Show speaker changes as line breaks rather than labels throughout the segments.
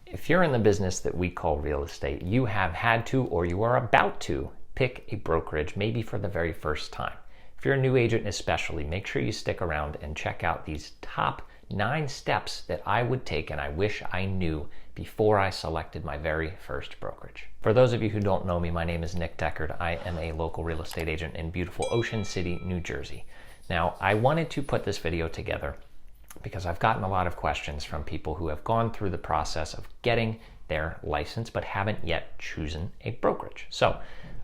If you're in the business that we call real estate, you have had to, or you are about to, pick a brokerage, maybe for the very first time. If you're a new agent especially, make sure you stick around and check out these top 9 steps that I would take and I wish I knew before I selected my very first brokerage. For those of you who don't know me, my name is Nick Deckard. I am a local real estate agent in beautiful Ocean City, New Jersey. Now, I wanted to put this video together because I've gotten a lot of questions from people who have gone through the process of getting their license but haven't yet chosen a brokerage. So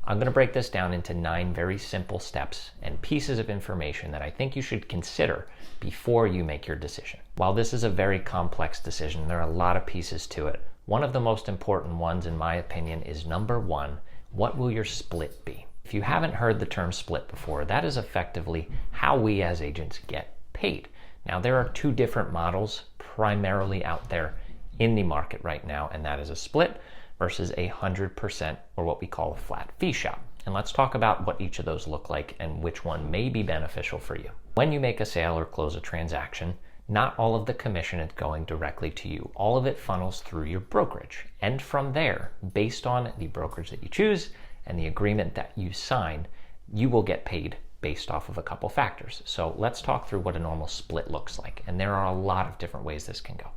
I'm going to break this down into 9 very simple steps and pieces of information that I think you should consider before you make your decision. While this is a very complex decision, there are a lot of pieces to it. One of the most important ones, in my opinion, is number 1, what will your split be? If you haven't heard the term split before, that is effectively how we as agents get paid. Now, there are 2 different models primarily out there in the market right now, and that is a split versus 100%, or what we call a flat fee shop. And let's talk about what each of those look like and which one may be beneficial for you. When you make a sale or close a transaction, not all of the commission is going directly to you. All of it funnels through your brokerage. And from there, based on the brokerage that you choose and the agreement that you sign, you will get paid based off of a couple factors. So let's talk through what a normal split looks like. And there are a lot of different ways this can go.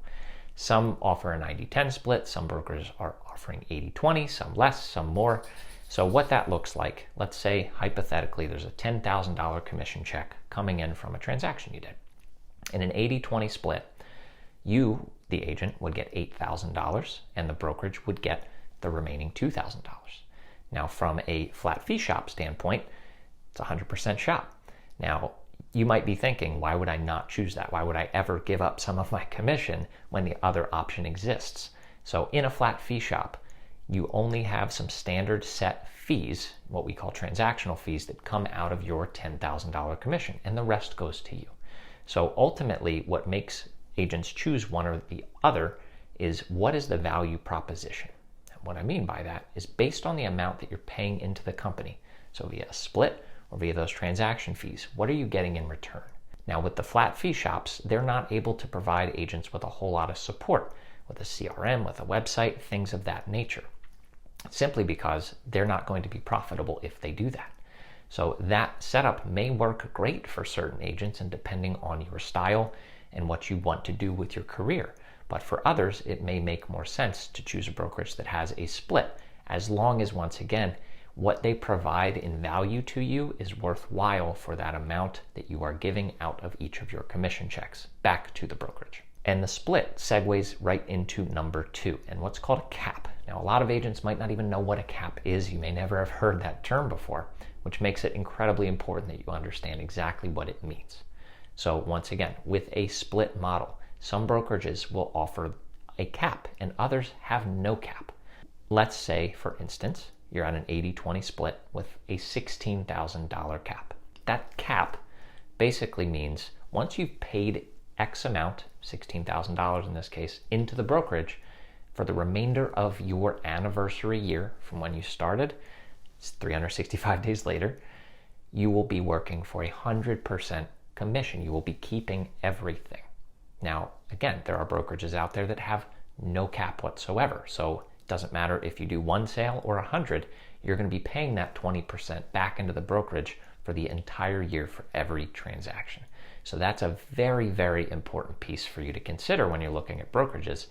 Some offer a 90-10 split, some brokers are offering 80-20, some less, some more. So what that looks like, let's say hypothetically there's a $10,000 commission check coming in from a transaction you did. In an 80-20 split, you, the agent, would get $8,000 and the brokerage would get the remaining $2,000. Now, from a flat fee shop standpoint, it's a 100% shop. Now, you might be thinking, why would I not choose that? Why would I ever give up some of my commission when the other option exists? So in a flat fee shop, you only have some standard set fees, what we call transactional fees, that come out of your $10,000 commission, and the rest goes to you. So ultimately, what makes agents choose one or the other is what is the value proposition. And what I mean by that is based on the amount that you're paying into the company. So via a split or via those transaction fees, what are you getting in return? Now, with the flat fee shops, they're not able to provide agents with a whole lot of support, with a CRM, with a website, things of that nature, simply because they're not going to be profitable if they do that. So that setup may work great for certain agents and depending on your style and what you want to do with your career. But for others, it may make more sense to choose a brokerage that has a split, as long as, once again, what they provide in value to you is worthwhile for that amount that you are giving out of each of your commission checks back to the brokerage. And the split segues right into number 2 and what's called a cap. Now, a lot of agents might not even know what a cap is. You may never have heard that term before, which makes it incredibly important that you understand exactly what it means. So once again, with a split model, some brokerages will offer a cap and others have no cap. Let's say, for instance, you're on an 80-20 split with a $16,000 cap. That cap basically means once you've paid X amount, $16,000 in this case, into the brokerage, for the remainder of your anniversary year from when you started, it's 365 days later, you will be working for 100% commission. You will be keeping everything. Now, again, there are brokerages out there that have no cap whatsoever. So it doesn't matter if you do 1 sale or 100, you're going to be paying that 20% back into the brokerage for the entire year for every transaction. So that's a very, very important piece for you to consider when you're looking at brokerages,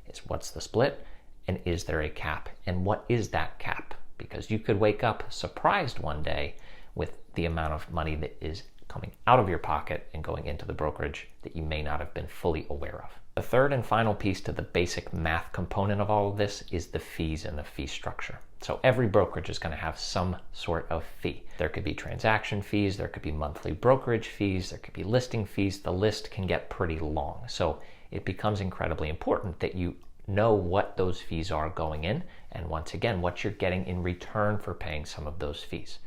is what's the split and is there a cap? And what is that cap? Because you could wake up surprised one day with the amount of money that is coming out of your pocket and going into the brokerage that you may not have been fully aware of. The third and final piece to the basic math component of all of this is the fees and the fee structure. So every brokerage is going to have some sort of fee. There could be transaction fees, there could be monthly brokerage fees, there could be listing fees. The list can get pretty long. So it becomes incredibly important that you know what those fees are going in, and once again, what you're getting in return for paying some of those fees.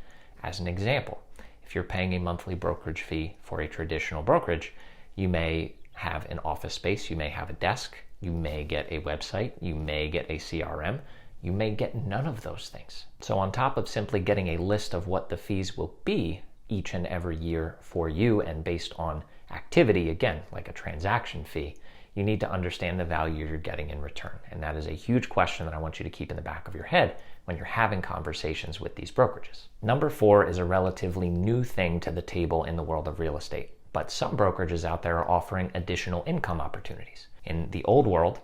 As an example, if you're paying a monthly brokerage fee for a traditional brokerage, you may have an office space, you may have a desk, you may get a website, you may get a CRM, you may get none of those things. So on top of simply getting a list of what the fees will be each and every year for you and based on activity, again, like a transaction fee, you need to understand the value you're getting in return. And that is a huge question that I want you to keep in the back of your head when you're having conversations with these brokerages. Number 4 is a relatively new thing to the table in the world of real estate, but some brokerages out there are offering additional income opportunities. In the old world,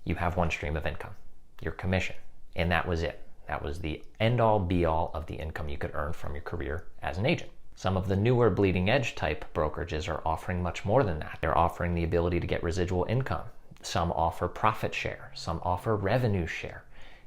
you have one stream of income, your commission, and that was it. That was the end-all be-all of the income you could earn from your career as an agent. Some of the newer bleeding edge type brokerages are offering much more than that. They're offering the ability to get residual income. Some offer profit share. Some offer revenue share.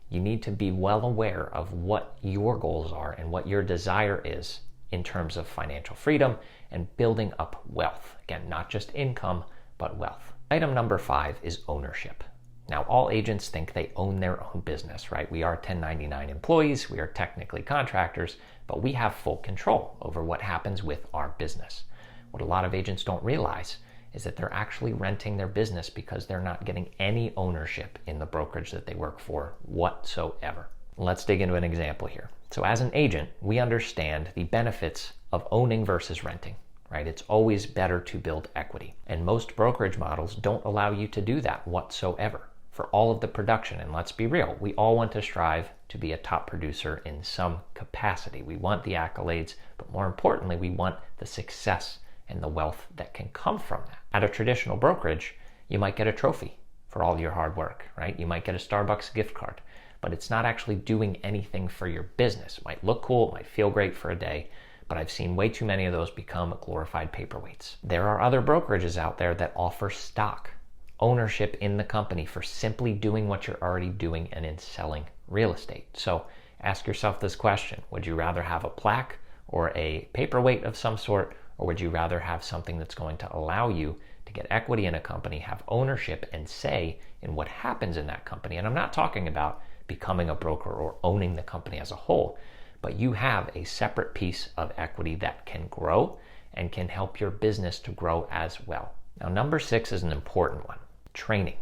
You need to be well aware of what your goals are and what your desire is in terms of financial freedom and building up wealth. Again, not just income, but wealth. Item number 5 is ownership. Now, all agents think they own their own business, right? We are 1099 employees, we are technically contractors, but we have full control over what happens with our business. What a lot of agents don't realize is that they're actually renting their business because they're not getting any ownership in the brokerage that they work for whatsoever. Let's dig into an example here. So as an agent, we understand the benefits of owning versus renting, right? It's always better to build equity. And most brokerage models don't allow you to do that whatsoever. For all of the production, and let's be real, we all want to strive to be a top producer in some capacity. We want the accolades, but more importantly, we want the success and the wealth that can come from that. At a traditional brokerage, you might get a trophy for all your hard work, right? You might get a Starbucks gift card, but it's not actually doing anything for your business. It might look cool, it might feel great for a day, but I've seen way too many of those become glorified paperweights. There are other brokerages out there that offer stock, ownership in the company for simply doing what you're already doing and in selling real estate. So ask yourself this question: would you rather have a plaque or a paperweight of some sort, or would you rather have something that's going to allow you to get equity in a company, have ownership and say in what happens in that company? And I'm not talking about becoming a broker or owning the company as a whole, but you have a separate piece of equity that can grow and can help your business to grow as well. Now, number 6 is an important one: training.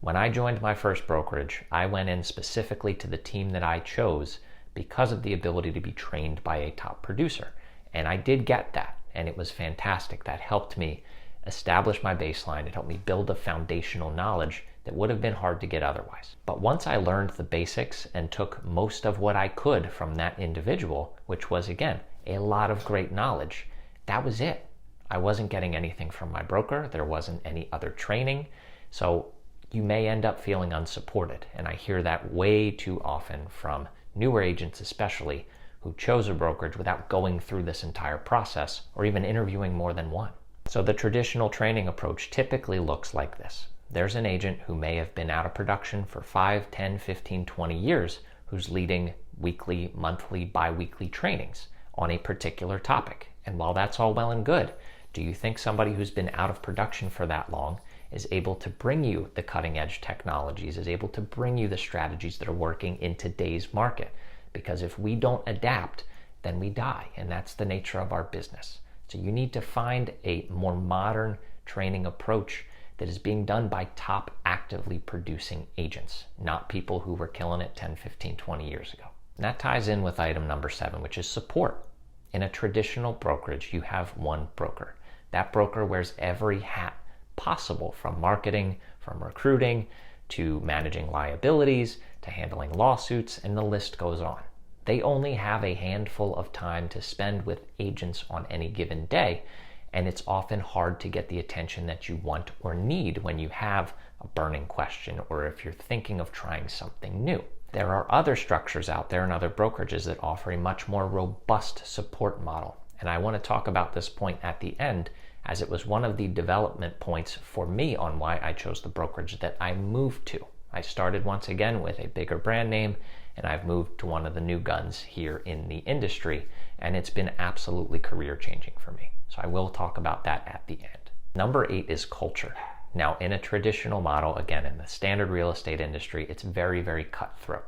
When I joined my first brokerage, I went in specifically to the team that I chose because of the ability to be trained by a top producer. And I did get that, and it was fantastic. That helped me establish my baseline. It helped me build a foundational knowledge that would have been hard to get otherwise. But once I learned the basics and took most of what I could from that individual, which was, again, a lot of great knowledge, that was it. I wasn't getting anything from my broker. There wasn't any other training. So you may end up feeling unsupported. And I hear that way too often from newer agents especially, who chose a brokerage without going through this entire process or even interviewing more than one. So the traditional training approach typically looks like this. There's an agent who may have been out of production for 5, 10, 15, 20 years who's leading weekly, monthly, bi-weekly trainings on a particular topic. And while that's all well and good, do you think somebody who's been out of production for that long is able to bring you the cutting edge technologies, is able to bring you the strategies that are working in today's market? Because if we don't adapt, then we die, and that's the nature of our business. So you need to find a more modern training approach that is being done by top actively producing agents, not people who were killing it 10, 15, 20 years ago. And that ties in with item number 7, which is support. In a traditional brokerage, you have one broker. That broker wears every hat possible, from marketing, from recruiting, to managing liabilities, to handling lawsuits, and the list goes on. They only have a handful of time to spend with agents on any given day, and it's often hard to get the attention that you want or need when you have a burning question or if you're thinking of trying something new. There are other structures out there and other brokerages that offer a much more robust support model. And I want to talk about this point at the end, as it was one of the development points for me on why I chose the brokerage that I moved to. I started once again with a bigger brand name, and I've moved to one of the new guns here in the industry, and it's been absolutely career changing for me. So I will talk about that at the end. Number 8 is culture. Now, in a traditional model, again, in the standard real estate industry, it's very, very cutthroat.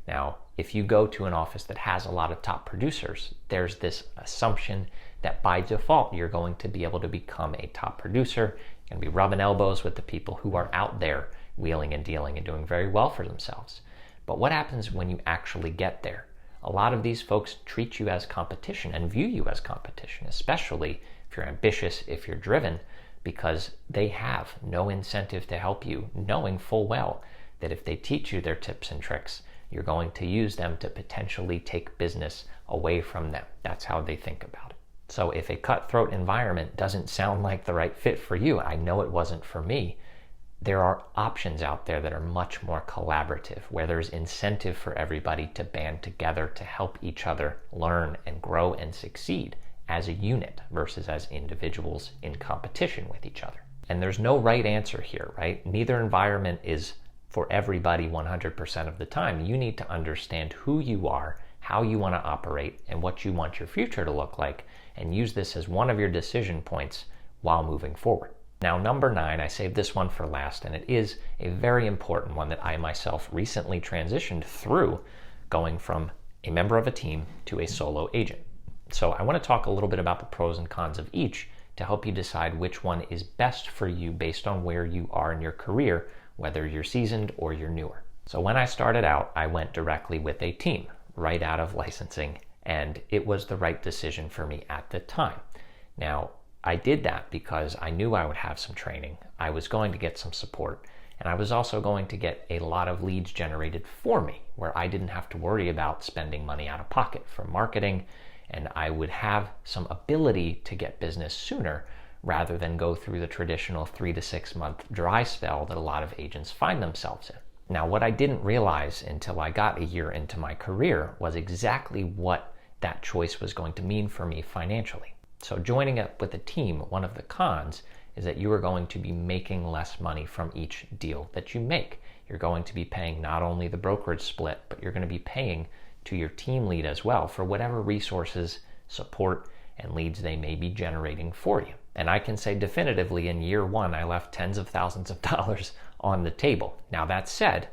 Now, if you go to an office that has a lot of top producers, there's this assumption that by default, you're going to be able to become a top producer and be rubbing elbows with the people who are out there wheeling and dealing and doing very well for themselves. But what happens when you actually get there? A lot of these folks treat you as competition and view you as competition, especially if you're ambitious, if you're driven. because they have no incentive to help you, knowing full well that if they teach you their tips and tricks, you're going to use them to potentially take business away from them. That's how they think about it. So if a cutthroat environment doesn't sound like the right fit for you, I know it wasn't for me, there are options out there that are much more collaborative, where there's incentive for everybody to band together to help each other learn and grow and succeed as a unit versus as individuals in competition with each other. And there's no right answer here, right? Neither environment is for everybody 100% of the time. You need to understand who you are, how you want to operate, and what you want your future to look like, and use this as one of your decision points while moving forward. Now, number 9, I saved this one for last, and it is a very important one that I myself recently transitioned through, going from a member of a team to a solo agent. So I want to talk a little bit about the pros and cons of each to help you decide which one is best for you based on where you are in your career, whether you're seasoned or you're newer. So when I started out, I went directly with a team right out of licensing, and it was the right decision for me at the time. Now, I did that because I knew I would have some training, I was going to get some support, and I was also going to get a lot of leads generated for me, where I didn't have to worry about spending money out of pocket for marketing, and I would have some ability to get business sooner rather than go through the traditional 3 to 6 month dry spell that a lot of agents find themselves in. Now, what I didn't realize until I got a year into my career was exactly what that choice was going to mean for me financially. So joining up with a team, one of the cons is that you are going to be making less money from each deal that you make. You're going to be paying not only the brokerage split, but you're going to be paying to your team lead as well for whatever resources, support, and leads they may be generating for you. And I can say definitively in year 1, I left tens of thousands of dollars on the table. Now that said,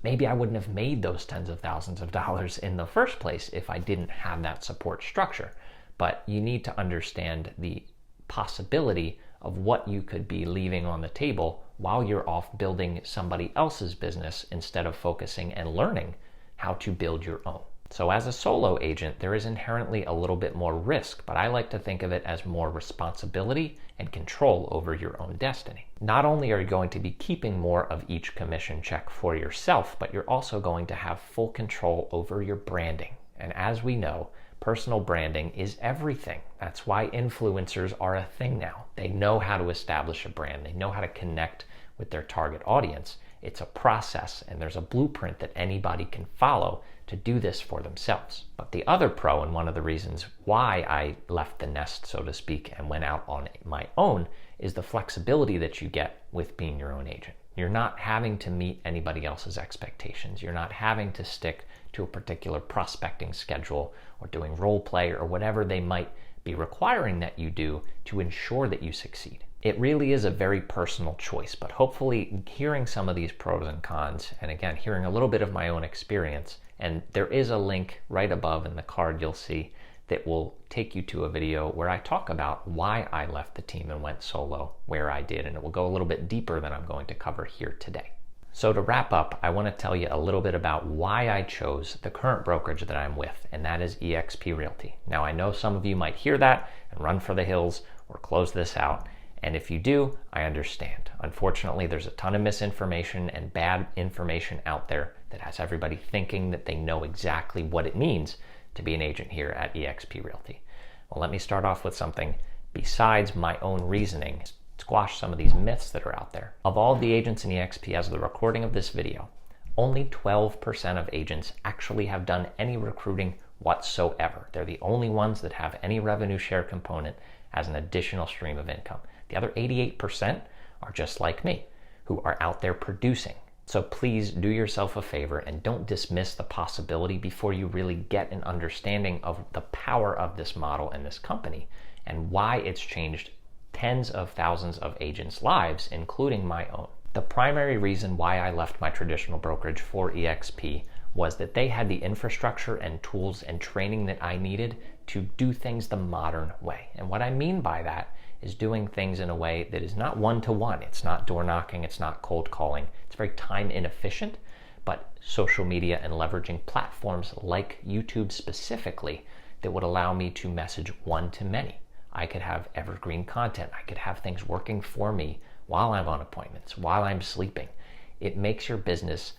maybe I wouldn't have made those tens of thousands of dollars in the first place if I didn't have that support structure. But you need to understand the possibility of what you could be leaving on the table while you're off building somebody else's business instead of focusing and learning how to build your own. So as a solo agent, there is inherently a little bit more risk, but I like to think of it as more responsibility and control over your own destiny. Not only are you going to be keeping more of each commission check for yourself, but you're also going to have full control over your branding. And as we know, personal branding is everything. That's why influencers are a thing now. They know how to establish a brand. They know how to connect with their target audience. It's a process, and there's a blueprint that anybody can follow to do this for themselves. But the other pro, and one of the reasons why I left the nest, so to speak, and went out on my own, is the flexibility that you get with being your own agent. You're not having to meet anybody else's expectations. You're not having to stick to a particular prospecting schedule or doing role play or whatever they might be requiring that you do to ensure that you succeed. It really is a very personal choice, but hopefully hearing some of these pros and cons, and again, hearing a little bit of my own experience, and there is a link right above in the card you'll see that will take you to a video where I talk about why I left the team and went solo where I did, and it will go a little bit deeper than I'm going to cover here today. So to wrap up, I want to tell you a little bit about why I chose the current brokerage that I'm with, and that is eXp Realty. Now, I know some of you might hear that and run for the hills or close this out, and if you do, I understand. Unfortunately, there's a ton of misinformation and bad information out there that has everybody thinking that they know exactly what it means to be an agent here at eXp Realty. Well, let me start off with something besides my own reasoning, squash some of these myths that are out there. Of all the agents in eXp as of the recording of this video, only 12% of agents actually have done any recruiting whatsoever. They're the only ones that have any revenue share component as an additional stream of income. The other 88% are just like me, who are out there producing. So please do yourself a favor and don't dismiss the possibility before you really get an understanding of the power of this model and this company and why it's changed tens of thousands of agents' lives, including my own. The primary reason why I left my traditional brokerage for eXp was that they had the infrastructure and tools and training that I needed to do things the modern way. And what I mean by that is doing things in a way that is not one-to-one. It's not door knocking, it's not cold calling. It's very time inefficient, but social media and leveraging platforms like YouTube specifically that would allow me to message one-to-many. I could have evergreen content. I could have things working for me while I'm on appointments, while I'm sleeping. It makes your business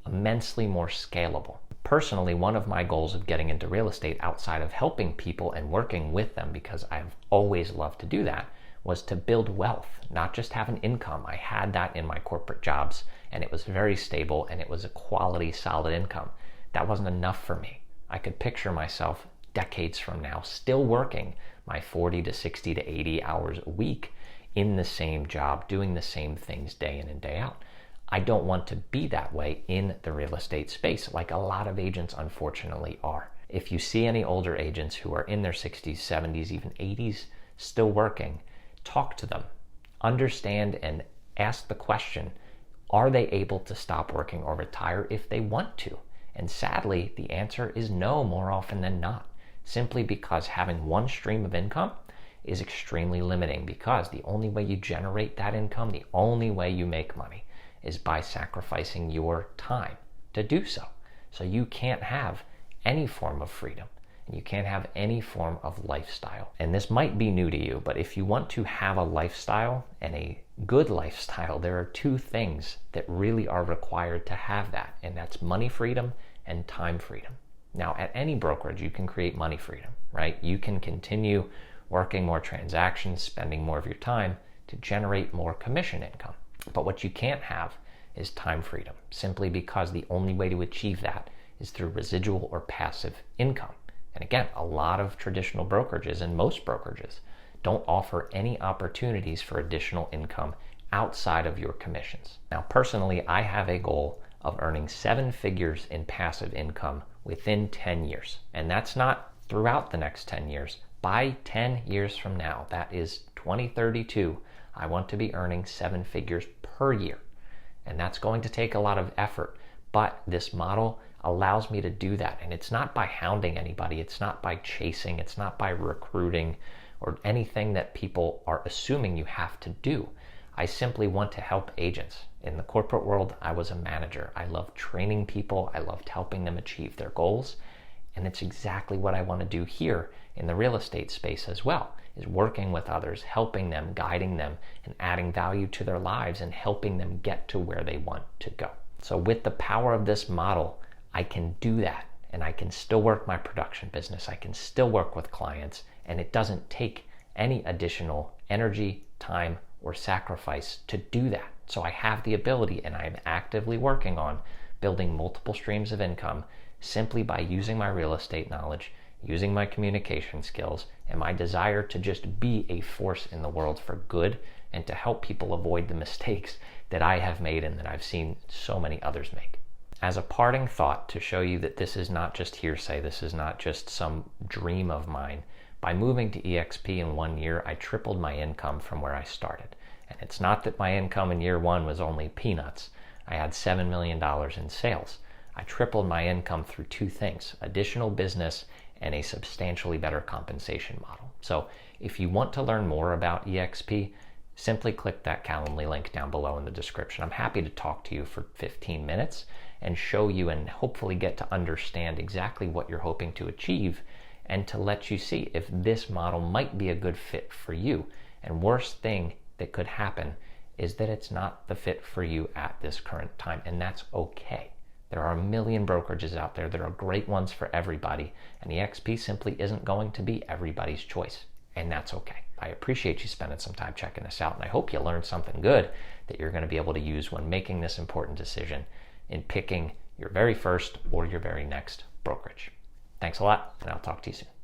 immensely more scalable. Personally, one of my goals of getting into real estate outside of helping people and working with them, because I've always loved to do that, was to build wealth, not just have an income. I had that in my corporate jobs, and it was very stable, and it was a quality, solid income. That wasn't enough for me. I could picture myself decades from now still working my 40 to 60 to 80 hours a week in the same job, doing the same things day in and day out. I don't want to be that way in the real estate space, like a lot of agents unfortunately are. If you see any older agents who are in their 60s, 70s, even 80s still working, talk to them. Understand and ask the question, are they able to stop working or retire if they want to? And sadly, the answer is no more often than not, simply because having one stream of income is extremely limiting, because the only way you generate that income, the only way you make money, is by sacrificing your time to do so. So you can't have any form of freedom, and you can't have any form of lifestyle. And this might be new to you, but if you want to have a lifestyle, and a good lifestyle, there are two things that really are required to have that, and that's money freedom and time freedom. Now, at any brokerage, you can create money freedom, right? You can continue working more transactions, spending more of your time to generate more commission income. But what you can't have is time freedom, simply because the only way to achieve that is through residual or passive income. And again, a lot of traditional brokerages, and most brokerages, don't offer any opportunities for additional income outside of your commissions. Now, personally, I have a goal of earning 7 figures in passive income within 10 years. And that's not throughout the next 10 years. By 10 years from now, that is 2032, I want to be earning 7 figures per year. And that's going to take a lot of effort, but this model allows me to do that. And it's not by hounding anybody, it's not by chasing, it's not by recruiting or anything that people are assuming you have to do. I simply want to help agents. In the corporate world, I was a manager. I loved training people, I loved helping them achieve their goals. And it's exactly what I want to do here in the real estate space as well, is working with others, helping them, guiding them, and adding value to their lives and helping them get to where they want to go. So with the power of this model, I can do that, and I can still work my production business. I can still work with clients, and it doesn't take any additional energy, time, or sacrifice to do that. So I have the ability, and I'm actively working on building multiple streams of income simply by using my real estate knowledge, using my communication skills, and my desire to just be a force in the world for good and to help people avoid the mistakes that I have made and that I've seen so many others make. As a parting thought, to show you that this is not just hearsay, this is not just some dream of mine, by moving to EXP in 1 year, I tripled my income from where I started. And it's not that my income in year 1 was only peanuts. I had $7 million in sales. I tripled my income through 2 things: additional business and a substantially better compensation model. So if you want to learn more about EXP, simply click that Calendly link down below in the description. I'm happy to talk to you for 15 minutes and show you and hopefully get to understand exactly what you're hoping to achieve, and to let you see if this model might be a good fit for you. And worst thing that could happen is that it's not the fit for you at this current time, and that's okay. There are a million brokerages out there. There are great ones for everybody, and EXP simply isn't going to be everybody's choice, and that's okay. I appreciate you spending some time checking this out, and I hope you learned something good that you're going to be able to use when making this important decision in picking your very first or your very next brokerage. Thanks a lot, and I'll talk to you soon.